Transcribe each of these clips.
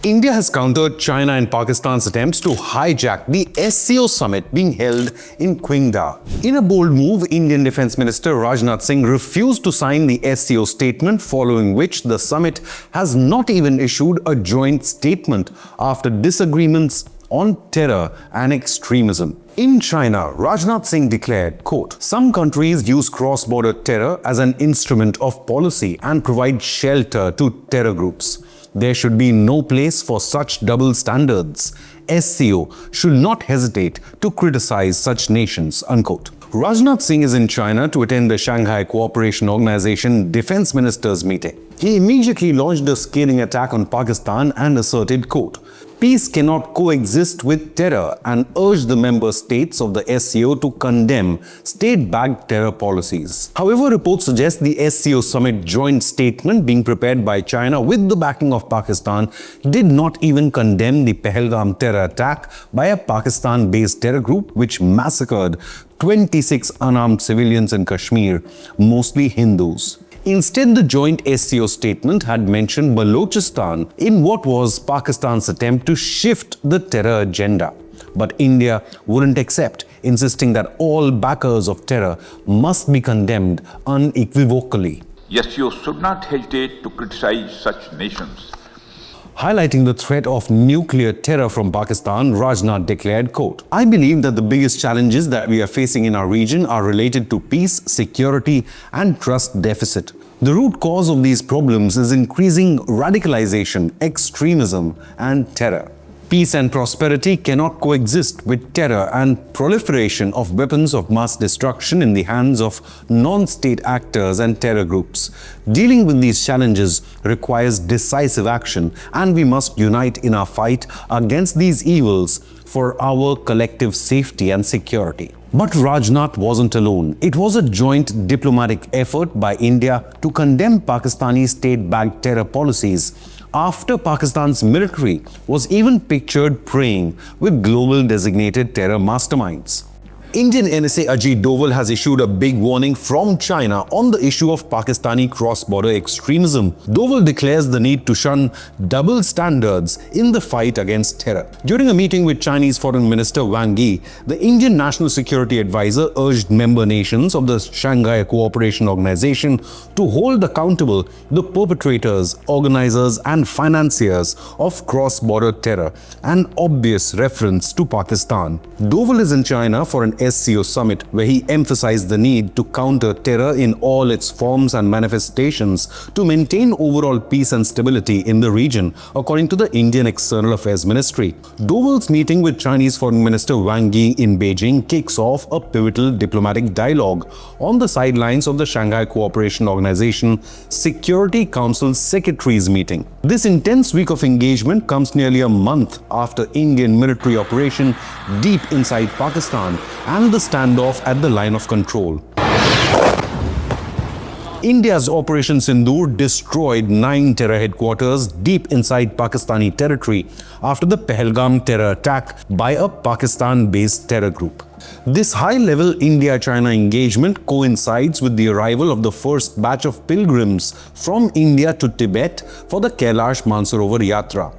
India has countered China and Pakistan's attempts to hijack the SCO Summit being held in Qingdao. In a bold move, Indian Defence Minister Rajnath Singh refused to sign the SCO statement, following which the summit has not even issued a joint statement after disagreements on terror and extremism. In China, Rajnath Singh declared, quote, "Some countries use cross-border terror as an instrument of policy and provide shelter to terror groups. There should be no place for such double standards. SCO should not hesitate to criticize such nations," unquote. Rajnath Singh is in China to attend the Shanghai Cooperation Organization Defence Ministers meeting. He immediately launched a scathing attack on Pakistan and asserted, quote, "Peace cannot coexist with terror," and urged the member states of the SCO to condemn state-backed terror policies. However, reports suggest the SCO Summit joint statement being prepared by China with the backing of Pakistan did not even condemn the Pahalgam terror attack by a Pakistan-based terror group which massacred 26 unarmed civilians in Kashmir, mostly Hindus. Instead, the joint SCO statement had mentioned Balochistan in what was Pakistan's attempt to shift the terror agenda. But India wouldn't accept, insisting that all backers of terror must be condemned unequivocally. SCO should not hesitate to criticize such nations. Highlighting the threat of nuclear terror from Pakistan, Rajnath declared, quote, "I believe that the biggest challenges that we are facing in our region are related to peace, security, and trust deficit. The root cause of these problems is increasing radicalization, extremism, and terror. Peace and prosperity cannot coexist with terror and proliferation of weapons of mass destruction in the hands of non-state actors and terror groups. Dealing with these challenges requires decisive action, and we must unite in our fight against these evils for our collective safety and security." But Rajnath wasn't alone. It was a joint diplomatic effort by India to condemn Pakistani state-backed terror policies, after Pakistan's military was even pictured praying with global designated terror masterminds. Indian NSA Ajit Doval has issued a big warning from China on the issue of Pakistani cross-border extremism. Doval declares the need to shun double standards in the fight against terror. During a meeting with Chinese Foreign Minister Wang Yi, the Indian National Security Advisor urged member nations of the Shanghai Cooperation Organization to hold accountable the perpetrators, organizers, and financiers of cross-border terror, an obvious reference to Pakistan. Doval is in China for an SCO Summit, where he emphasized the need to counter terror in all its forms and manifestations to maintain overall peace and stability in the region, according to the Indian External Affairs Ministry. Doval's meeting with Chinese Foreign Minister Wang Yi in Beijing kicks off a pivotal diplomatic dialogue on the sidelines of the Shanghai Cooperation Organization Security Council Secretaries meeting. This intense week of engagement comes nearly a month after Indian military operation deep inside Pakistan and the standoff at the line of control. India's Operation Sindoor destroyed 9 terror headquarters deep inside Pakistani territory after the Pahalgam terror attack by a Pakistan-based terror group. This high-level India-China engagement coincides with the arrival of the first batch of pilgrims from India to Tibet for the Kailash Mansarovar Yatra.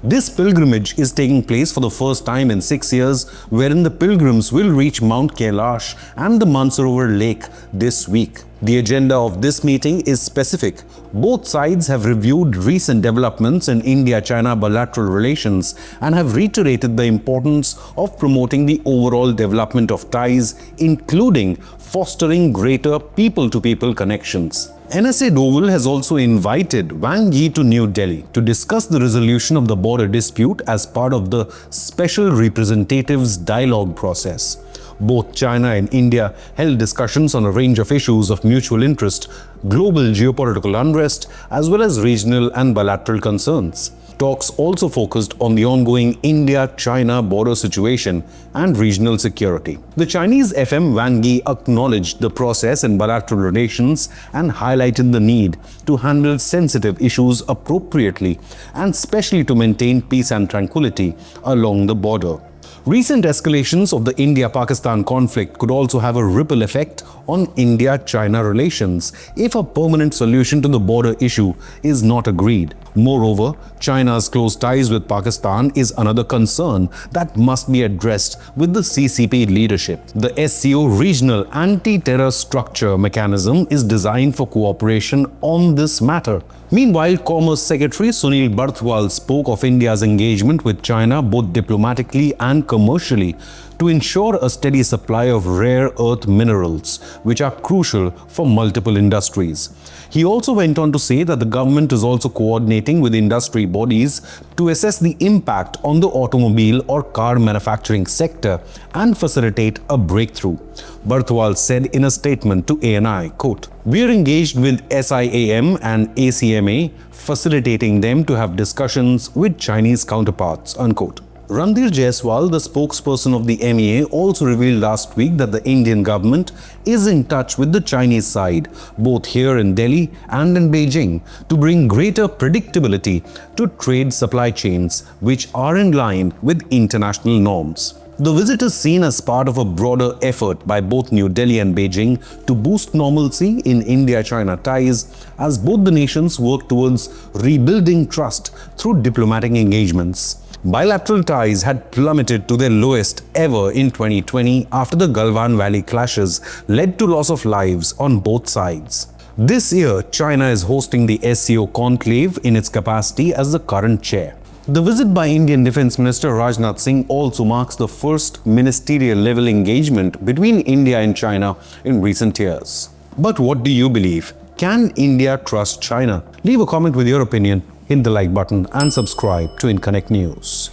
This pilgrimage is taking place for the first time in 6 years, wherein the pilgrims will reach Mount Kailash and the Mansarovar Lake this week. The agenda of this meeting is specific. Both sides have reviewed recent developments in India-China bilateral relations and have reiterated the importance of promoting the overall development of ties, including fostering greater people-to-people connections. NSA Doval has also invited Wang Yi to New Delhi to discuss the resolution of the border dispute as part of the Special Representatives Dialogue process. Both China and India held discussions on a range of issues of mutual interest, global geopolitical unrest, as well as regional and bilateral concerns. Talks also focused on the ongoing India-China border situation and regional security. The Chinese FM Wang Yi acknowledged the process in bilateral relations and highlighted the need to handle sensitive issues appropriately and especially to maintain peace and tranquility along the border. Recent escalations of the India-Pakistan conflict could also have a ripple effect on India-China relations if a permanent solution to the border issue is not agreed. Moreover, China's close ties with Pakistan is another concern that must be addressed with the CCP leadership. The SCO Regional Anti-Terror Structure Mechanism is designed for cooperation on this matter. Meanwhile, Commerce Secretary Sunil Barthwal spoke of India's engagement with China both diplomatically and commercially to ensure a steady supply of rare earth minerals, which are crucial for multiple industries. He also went on to say that the government is also coordinating with industry bodies to assess the impact on the automobile or car manufacturing sector and facilitate a breakthrough. Barthwal said in a statement to ANI, quote, "We are engaged with SIAM and ACMA, facilitating them to have discussions with Chinese counterparts," unquote. Randir Jaiswal, the spokesperson of the MEA, also revealed last week that the Indian government is in touch with the Chinese side, both here in Delhi and in Beijing, to bring greater predictability to trade supply chains, which are in line with international norms. The visit is seen as part of a broader effort by both New Delhi and Beijing to boost normalcy in India-China ties as both the nations work towards rebuilding trust through diplomatic engagements. Bilateral ties had plummeted to their lowest ever in 2020 after the Galwan Valley clashes led to loss of lives on both sides. This year, China is hosting the SCO conclave in its capacity as the current chair. The visit by Indian Defence Minister Rajnath Singh also marks the first ministerial-level engagement between India and China in recent years. But what do you believe? Can India trust China? Leave a comment with your opinion, hit the like button and subscribe to Inconnect News.